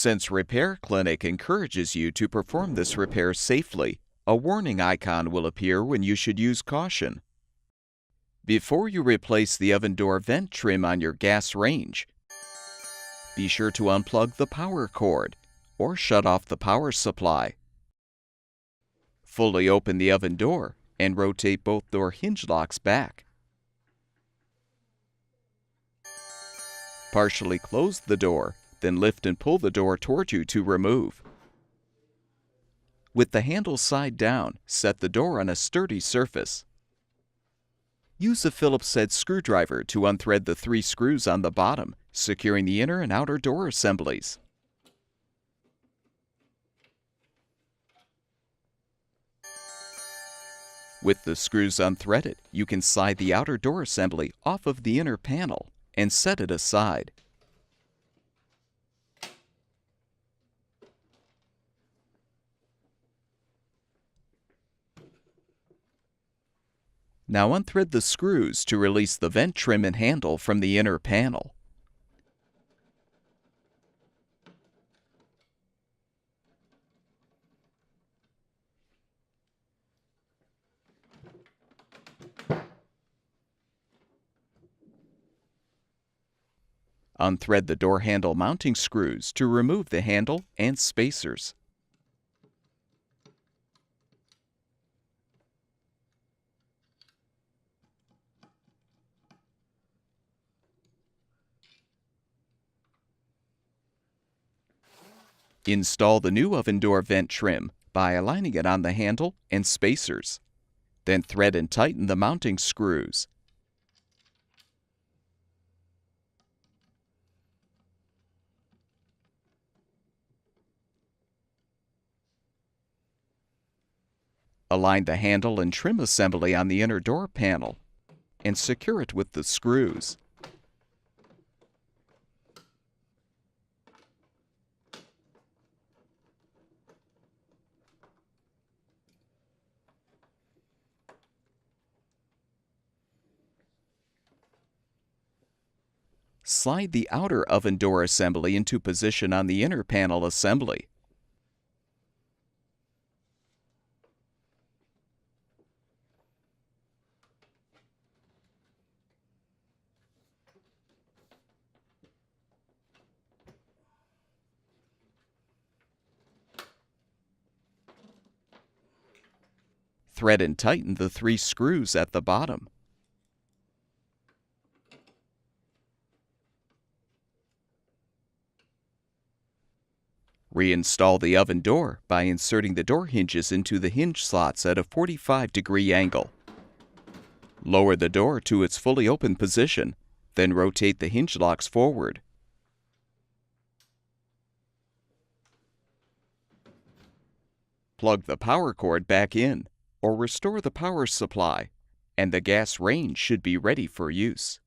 Since Repair Clinic encourages you to perform this repair safely, a warning icon will appear when you should use caution. Before you replace the oven door vent trim on your gas range, be sure to unplug the power cord or shut off the power supply. Fully open the oven door and rotate both door hinge locks back. Partially close the door, then lift and pull the door toward you to remove. With the handle side down, set the door on a sturdy surface. Use a Phillips head screwdriver to unthread the 3 screws on the bottom, securing the inner and outer door assemblies. With the screws unthreaded, you can slide the outer door assembly off of the inner panel and set it aside. Now unthread the screws to release the vent trim and handle from the inner panel. Unthread the door handle mounting screws to remove the handle and spacers. Install the new oven door vent trim by aligning it on the handle and spacers. Then thread and tighten the mounting screws. Align the handle and trim assembly on the inner door panel and secure it with the screws. Slide the outer oven door assembly into position on the inner panel assembly. Thread and tighten the 3 screws at the bottom. Reinstall the oven door by inserting the door hinges into the hinge slots at a 45-degree angle. Lower the door to its fully open position, then rotate the hinge locks forward. Plug the power cord back in, or restore the power supply, and the gas range should be ready for use.